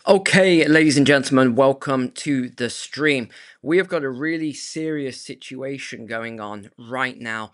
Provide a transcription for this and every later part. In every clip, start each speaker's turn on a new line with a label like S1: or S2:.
S1: Okay, ladies and gentlemen, welcome to the stream. We have got a really serious situation going on right now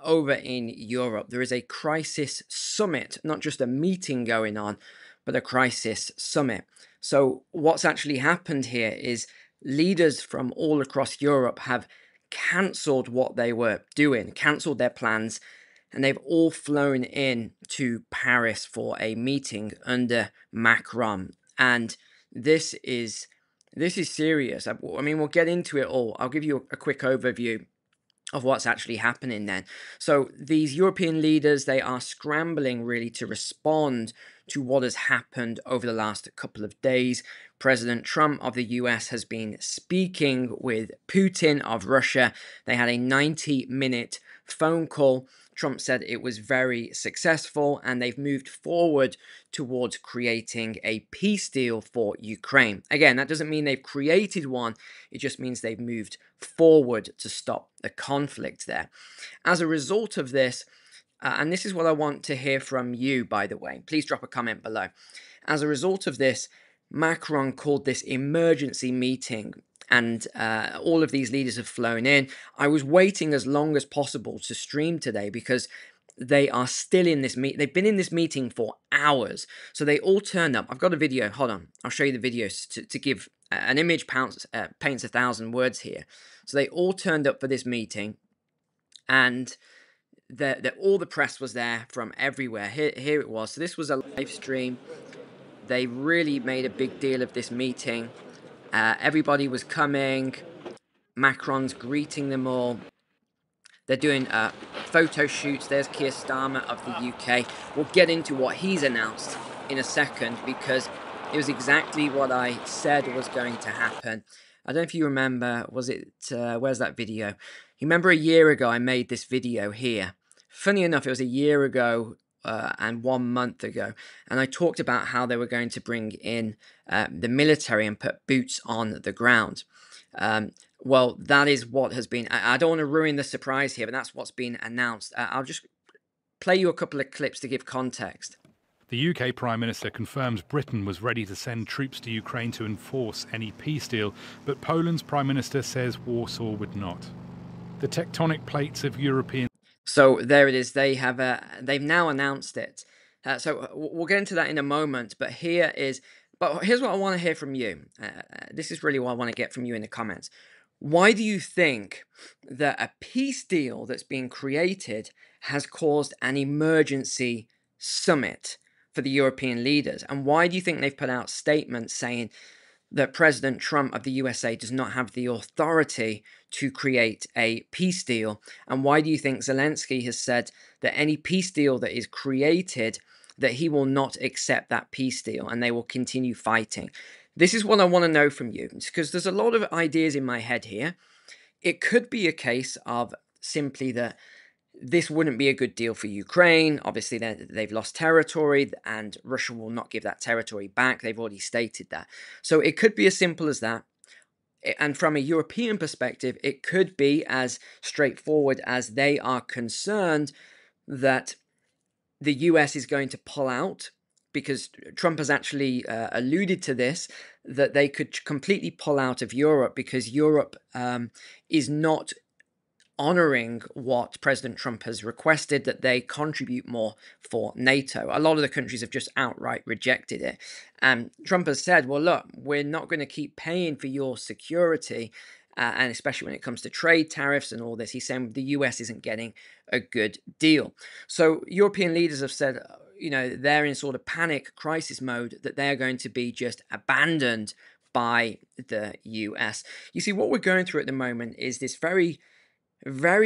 S1: over in Europe. There is a crisis summit, not just a meeting going on, but a crisis summit. So, what's actually happened here is leaders from all across Europe have cancelled what they were doing, cancelled their plans, and they've all flown in to Paris for a meeting under Macron. And this is this is serious. I mean, we'll get into it all. I'll give you a quick overview of what's actually happening then. So these European leaders, they are scrambling really to respond to what has happened over the last couple of days. President Trump of the US has been speaking with Putin of Russia. They had a 90-minute phone call. Trump said it was very successful, and they've moved forward towards creating a peace deal for Ukraine. Again, that doesn't mean they've created one, it just means they've moved forward to stop the conflict there. As a result of this, and this is what I want to hear from you, by the way, please drop a comment below. As a result of this, Macron called this emergency meeting, and all of these leaders have flown in. I was waiting as long as possible to stream today because they are still in this meet. They've been in this meeting for hours. So they all turned up. I've got a video. Hold on. I'll show you the videos to give an image paints 1,000 words here. So they all turned up for this meeting, and all the press was there from everywhere. Here it was. So this was a live stream. They really made a big deal of this meeting. Everybody was coming. Macron's greeting them all. They're doing photo shoots. There's Keir Starmer of the UK. We'll get into what he's announced in a second because it was exactly what I said was going to happen. I don't know if you remember, was it, where's that video? You remember a year ago I made this video here. Funny enough, it was a year ago and 1 month ago. And I talked about how they were going to bring in the military and put boots on the ground. Well, that is what has been. I don't want to ruin the surprise here, but that's what's been announced. I'll just play you a couple of clips to give context.
S2: The UK Prime Minister confirms Britain was ready to send troops to Ukraine to enforce any peace deal, but Poland's Prime Minister says Warsaw would not. The tectonic plates of European...
S1: So there it is. They've now announced it. So we'll get into that in a moment, but here's what I want to hear from you. This is really what I want to get from you in the comments. Why do you think that a peace deal that's being created has caused an emergency summit for the European leaders? And why do you think they've put out statements saying that President Trump of the USA does not have the authority to create a peace deal? And why do you think Zelensky has said that any peace deal that is created, that he will not accept that peace deal and they will continue fighting? This is what I want to know from you, because there's a lot of ideas in my head here. It could be a case of simply that this wouldn't be a good deal for Ukraine. Obviously, they've lost territory and Russia will not give that territory back. They've already stated that. So it could be as simple as that. And from a European perspective, it could be as straightforward as they are concerned that the US is going to pull out, because Trump has actually alluded to this, that they could completely pull out of Europe because Europe is not honoring what President Trump has requested, that they contribute more for NATO. A lot of the countries have just outright rejected it. And Trump has said, well, look, we're not going to keep paying for your security. And especially when it comes to trade tariffs and all this, he's saying the US isn't getting a good deal. So European leaders have said, they're in sort of panic crisis mode, that they're going to be just abandoned by the US. You see, what we're going through at the moment is this very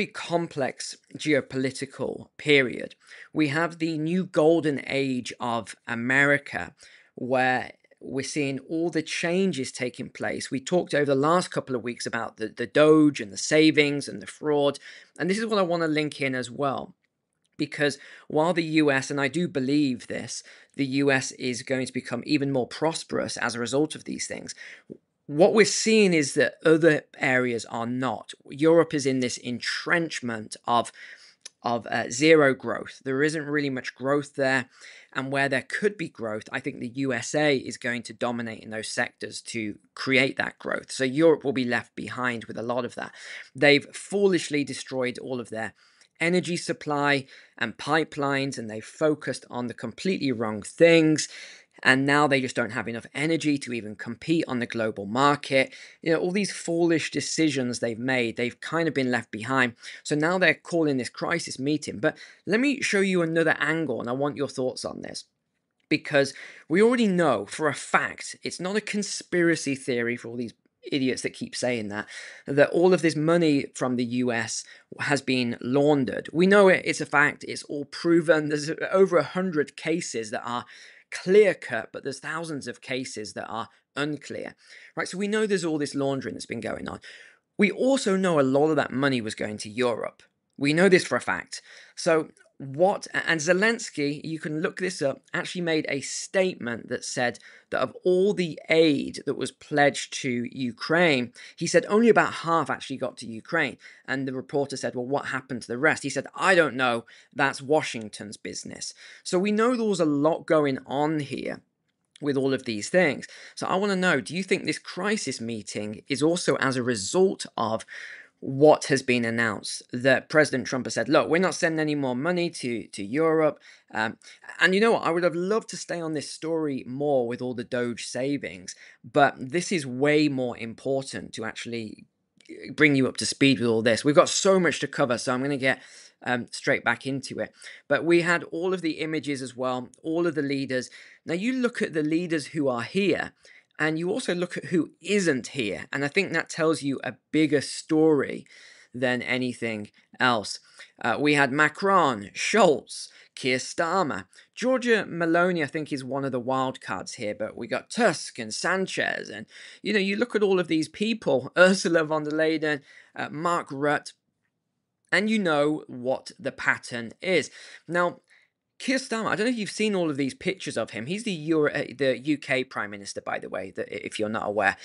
S1: complex geopolitical period. We have the new golden age of America, where we're seeing all the changes taking place. We talked over the last couple of weeks about the Doge and the savings and the fraud. And this is what I want to link in as well. Because while the US, and I do believe this, the US is going to become even more prosperous as a result of these things, what we're seeing is that other areas are not. Europe is in this entrenchment of zero growth. There isn't really much growth there. And where there could be growth, I think the USA is going to dominate in those sectors to create that growth. So Europe will be left behind with a lot of that. They've foolishly destroyed all of their energy supply and pipelines, and they've focused on the completely wrong things. And now they just don't have enough energy to even compete on the global market. All these foolish decisions they've made, they've kind of been left behind. So now they're calling this crisis meeting. But let me show you another angle, and I want your thoughts on this. Because we already know for a fact, it's not a conspiracy theory for all these idiots that keep saying that all of this money from the US has been laundered. We know it's a fact. It's all proven. There's over 100 cases that are clear cut, but there's thousands of cases that are unclear, right? So we know there's all this laundering that's been going on. We also know a lot of that money was going to Europe. We know this for a fact. So and Zelensky, you can look this up, actually made a statement that said that of all the aid that was pledged to Ukraine, he said only about half actually got to Ukraine. And the reporter said, well, what happened to the rest? He said, I don't know. That's Washington's business. So we know there was a lot going on here with all of these things. So I want to know, do you think this crisis meeting is also as a result of what has been announced, that President Trump has said, look, we're not sending any more money to Europe. And you know what? I would have loved to stay on this story more with all the Doge savings, but this is way more important to actually bring you up to speed with all this. We've got so much to cover, so I'm going to get straight back into it. But we had all of the images as well, all of the leaders. Now you look at the leaders who are here, and you also look at who isn't here. And I think that tells you a bigger story than anything else. We had Macron, Schultz, Keir Starmer. Giorgia Meloni, I think, is one of the wild cards here, but we got Tusk and Sanchez. And, you look at all of these people, Ursula von der Leyen, Mark Rutte, and you know what the pattern is. Now, Keir Starmer, I don't know if you've seen all of these pictures of him. He's the UK Prime Minister, by the way, if you're not aware.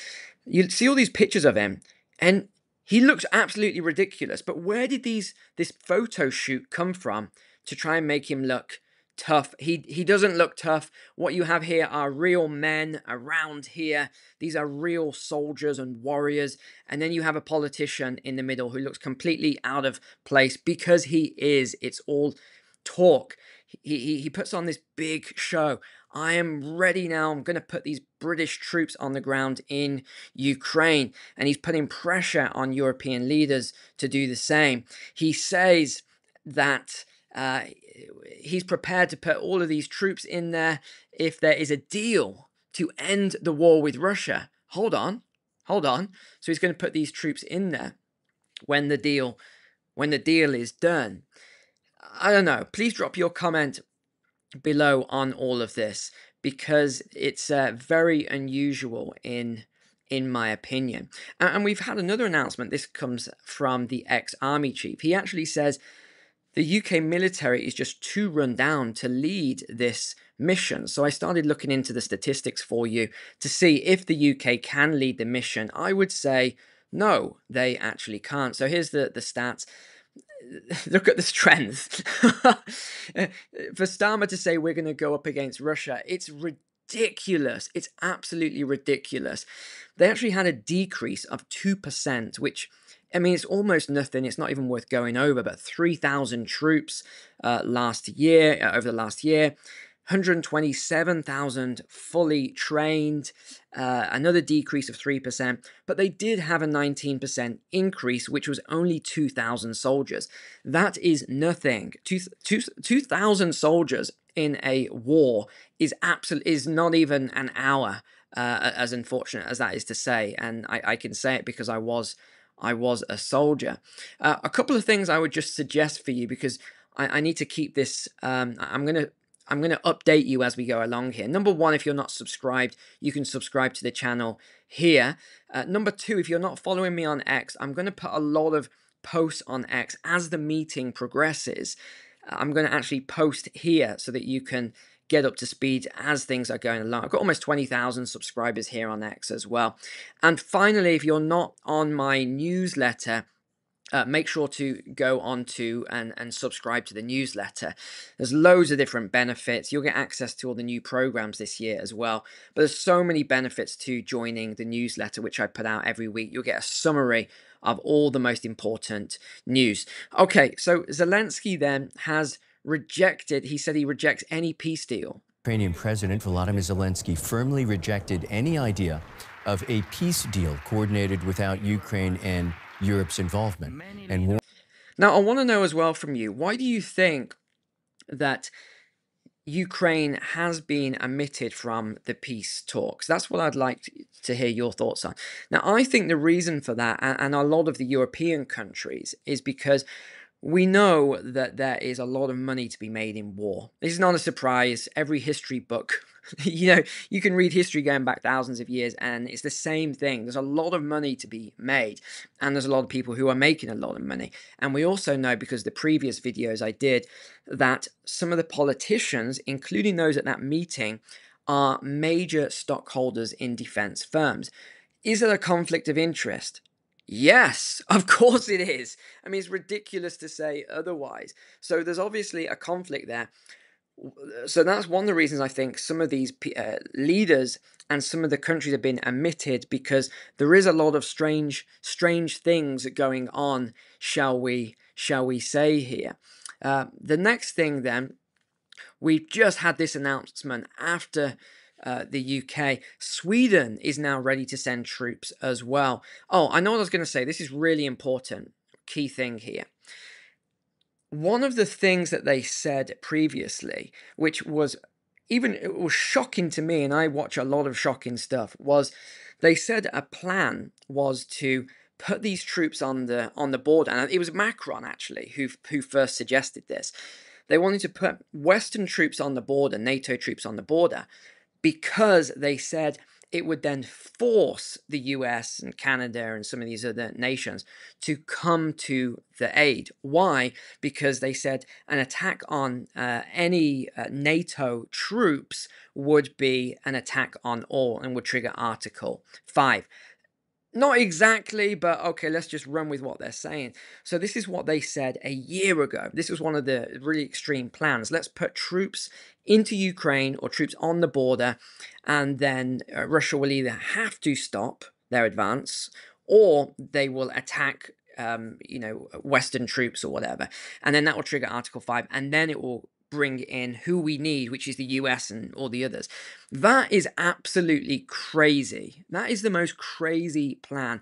S1: You see all these pictures of him, and he looks absolutely ridiculous. But where did this photo shoot come from to try and make him look tough? He doesn't look tough. What you have here are real men around here. These are real soldiers and warriors. And then you have a politician in the middle who looks completely out of place because he is. It's all talk. He puts on this big show. I am ready now. I'm going to put these British troops on the ground in Ukraine. And he's putting pressure on European leaders to do the same. He says that he's prepared to put all of these troops in there if there is a deal to end the war with Russia. Hold on. So he's going to put these troops in there when the deal is done. I don't know. Please drop your comment below on all of this, because it's very unusual in my opinion. And we've had another announcement. This comes from the ex-army chief. He actually says the UK military is just too run down to lead this mission. So I started looking into the statistics for you to see if the UK can lead the mission. I would say no, they actually can't. So here's the stats. Look at the strength. For Starmer to say we're going to go up against Russia, it's ridiculous. It's absolutely ridiculous. They actually had a decrease of 2%, which, I mean, it's almost nothing. It's not even worth going over, but 3,000 troops over the last year. 127,000 fully trained, another decrease of 3%, but they did have a 19% increase, which was only 2,000 soldiers. That is nothing. 2,000 soldiers in a war is not even an hour, as unfortunate as that is to say, and I can say it because I was a soldier. A couple of things I would just suggest for you, because I need to keep this, I'm going to update you as we go along here. Number one, if you're not subscribed, you can subscribe to the channel here. Number two, if you're not following me on X, I'm going to put a lot of posts on X as the meeting progresses. I'm going to actually post here so that you can get up to speed as things are going along. I've got almost 20,000 subscribers here on X as well. And finally, if you're not on my newsletter, make sure to go on to and subscribe to the newsletter. There's loads of different benefits. You'll get access to all the new programs this year as well. But there's so many benefits to joining the newsletter, which I put out every week. You'll get a summary of all the most important news. Okay, so Zelensky then has rejected, he said he rejects any peace deal.
S3: Ukrainian President Volodymyr Zelensky firmly rejected any idea of a peace deal coordinated without Ukraine and Europe's involvement. And
S1: now, I want to know as well from you, why do you think that Ukraine has been omitted from the peace talks? That's what I'd like to hear your thoughts on. Now, I think the reason for that, and a lot of the European countries, is because we know that there is a lot of money to be made in war. This is not a surprise. Every history book, you can read history going back thousands of years, and it's the same thing. There's a lot of money to be made, and there's a lot of people who are making a lot of money. And we also know, because the previous videos I did, that some of the politicians, including those at that meeting, are major stockholders in defense firms. Is it a conflict of interest? Yes, of course it is. I mean, it's ridiculous to say otherwise. So there's obviously a conflict there. So that's one of the reasons I think some of these leaders and some of the countries have been omitted, because there is a lot of strange things going on, shall we say here. The next thing then, we've just had this announcement after the UK. Sweden is now ready to send troops as well. Oh, I know what I was going to say. This is really important. Key thing here. One of the things that they said previously, which was it was shocking to me, and I watch a lot of shocking stuff, was they said a plan was to put these troops on the border, and it was Macron actually who first suggested this. They wanted to put Western troops on the border, NATO troops on the border, because they said it would then force the US and Canada and some of these other nations to come to the aid. Why? Because they said an attack on any NATO troops would be an attack on all and would trigger Article 5. Not exactly, but okay, let's just run with what they're saying. So this is what they said a year ago. This was one of the really extreme plans. Let's put troops into Ukraine, or troops on the border, and then Russia will either have to stop their advance, or they will attack Western troops or whatever. And then that will trigger Article 5, and then it will bring in who we need, which is the US and all the others. That is absolutely crazy. That is the most crazy plan.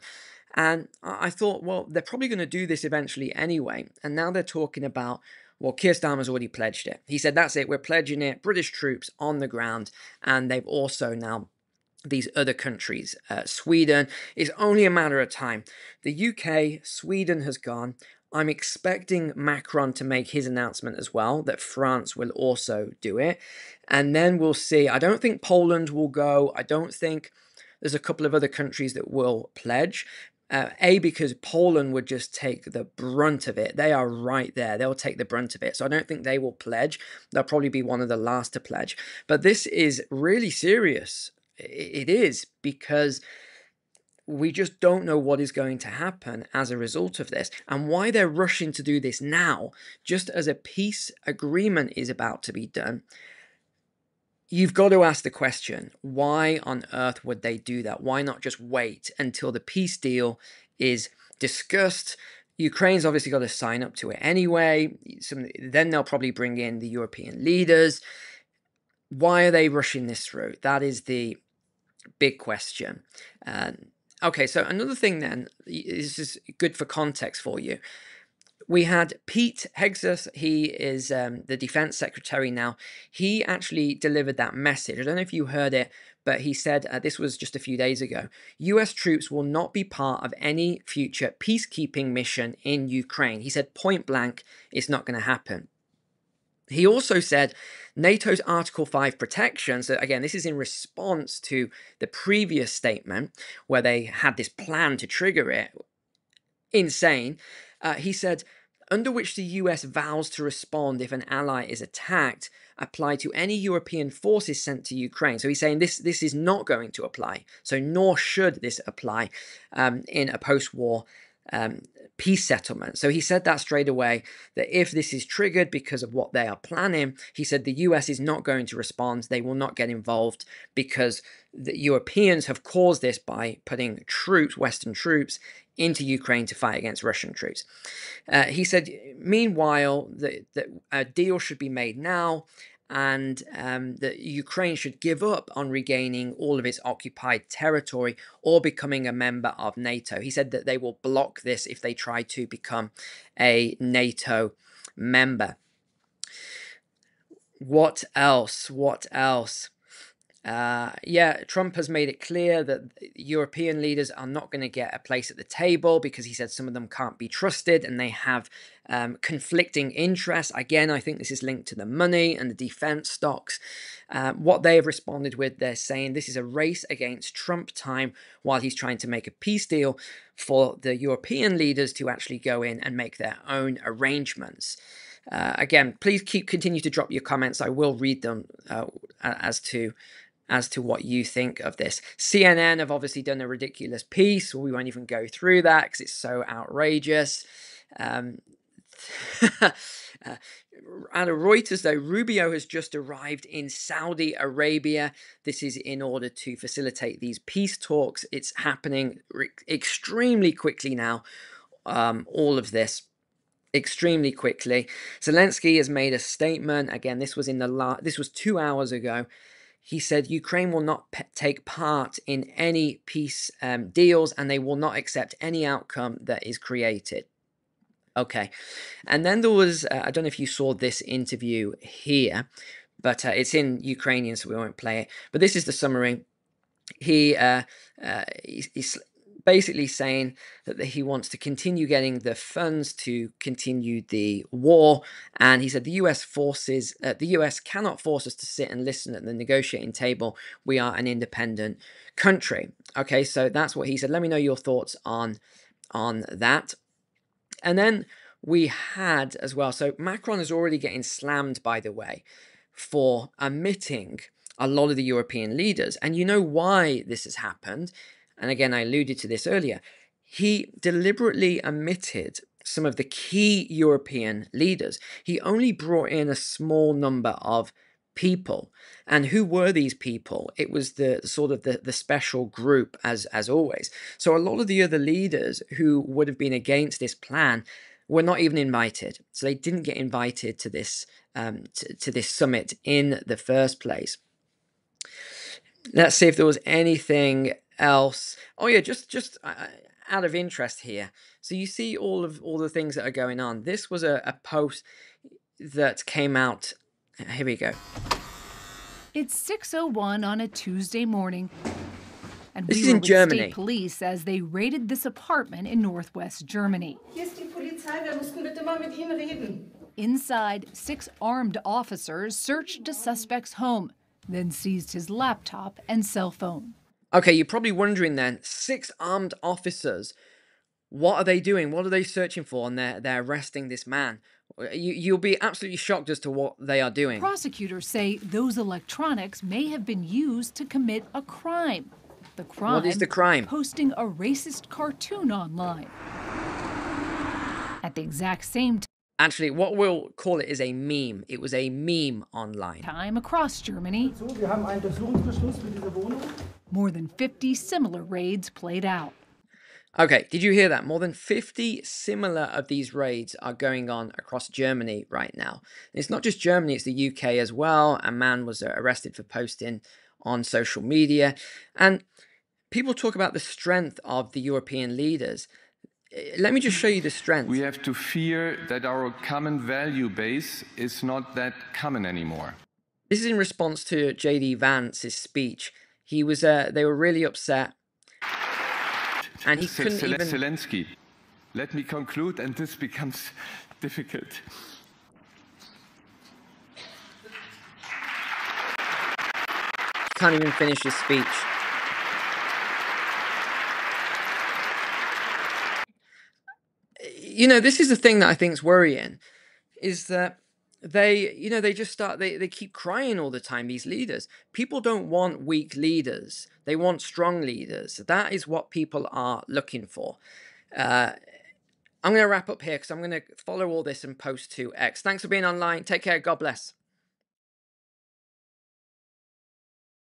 S1: And I thought, well, they're probably going to do this eventually anyway. And now they're talking about, well, Keir Starmer's already pledged it. He said, that's it, we're pledging it, British troops on the ground. And they've also now, these other countries, Sweden, it's only a matter of time. The UK, Sweden has gone. I'm expecting Macron to make his announcement as well, that France will also do it. And then we'll see. I don't think Poland will go. I don't think there's a couple of other countries that will pledge. Because Poland would just take the brunt of it. They are right there. They'll take the brunt of it. So I don't think they will pledge. They'll probably be one of the last to pledge. But this is really serious. It is, because we just don't know what is going to happen as a result of this, and why they're rushing to do this now, just as a peace agreement is about to be done. You've got to ask the question, why on earth would they do that? Why not just wait until the peace deal is discussed? Ukraine's obviously got to sign up to it anyway. Then they'll probably bring in the European leaders. Why are they rushing this through? That is the big question. Okay, so another thing then, this is good for context for you. We had Pete Hegseth, he is the defense secretary now. He actually delivered that message. I don't know if you heard it, but he said, this was just a few days ago, US troops will not be part of any future peacekeeping mission in Ukraine. He said point blank, it's not going to happen. He also said NATO's Article 5 protection, so again, this is in response to the previous statement where they had this plan to trigger it. Insane. He said, under which the US vows to respond if an ally is attacked, apply to any European forces sent to Ukraine. So he's saying this is not going to apply. So nor should this apply in a post-war peace settlement. So he said that straight away, that if this is triggered because of what they are planning, he said the US is not going to respond. They will not get involved because the Europeans have caused this by putting troops, Western troops, into Ukraine to fight against Russian troops. He said, meanwhile, that a deal should be made now, and that Ukraine should give up on regaining all of its occupied territory or becoming a member of NATO. He said that they will block this if they try to become a NATO member. What else? What else? Trump has made it clear that European leaders are not going to get a place at the table because he said some of them can't be trusted and they have conflicting interests. Again, I think this is linked to the money and the defense stocks. What they have responded with, they're saying this is a race against Trump time while he's trying to make a peace deal for the European leaders to actually go in and make their own arrangements. Again, please continue to drop your comments. I will read them as to what you think of this. CNN have obviously done a ridiculous piece. We won't even go through that because it's so outrageous. Out of Reuters, though, Rubio has just arrived in Saudi Arabia. This is in order to facilitate these peace talks. It's happening extremely quickly now, all of this. Extremely quickly. Zelensky has made a statement. Again, this was this was 2 hours ago. He said Ukraine will not take part in any peace deals, and they will not accept any outcome that is created. Okay, and then there was I don't know if you saw this interview here, but it's in Ukrainian, so we won't play it. But this is the summary. He's basically saying that he wants to continue getting the funds to continue the war, and he said the US cannot force us to sit and listen at the negotiating table. We are an independent country. Okay, so that's what he said. Let me know your thoughts on that. And then we had as well, so Macron is already getting slammed, by the way, for omitting a lot of the European leaders, and you know why this has happened. And again, I alluded to this earlier. He deliberately omitted some of the key European leaders. He only brought in a small number of people. And who were these people? It was the sort of the special group, as always. So a lot of the other leaders who would have been against this plan were not even invited. So they didn't get invited to this summit in the first place. Let's see if there was anything else. Oh yeah, just out of interest here. So you see all the things that are going on. This was a post that came out. Here we go.
S4: It's 6:01 on a Tuesday morning, and
S1: this
S4: we
S1: is
S4: were
S1: in
S4: with
S1: Germany.
S4: state police as they raided this apartment in northwest Germany.
S5: Hier ist die Polizei, wir müssen bitte mal mit Ihnen reden.
S4: Inside, 6 armed officers searched a suspect's home, then seized his laptop and cell phone.
S1: Okay, you're probably wondering then, 6 armed officers, what are they doing? What are they searching for? And they're arresting this man. You'll be absolutely shocked as to what they are doing.
S4: Prosecutors say those electronics may have been used to commit a crime. The crime?
S1: What is the crime?
S4: Posting a racist cartoon online. At the exact same
S1: Actually, what we'll call it is a meme. It was a meme online.
S4: time across Germany, more than 50 similar raids played out.
S1: Okay, did you hear that? More than 50 similar of these raids are going on across Germany right now. And it's not just Germany, it's the UK as well. A man was arrested for posting on social media. And people talk about the strength of the European leaders. Let me just show you the strength.
S6: We have to fear that our common value base is not that common anymore.
S1: This is in response to J.D. Vance's speech. They were really upset. And he couldn't even...
S6: Zelensky, let me conclude, and this becomes difficult.
S1: Can't even finish his speech. You know, this is the thing that I think is worrying, is that they keep crying all the time, these leaders. People don't want weak leaders. They want strong leaders. That is what people are looking for. I'm going to wrap up here because I'm going to follow all this and post to X. Thanks for being online. Take care. God bless.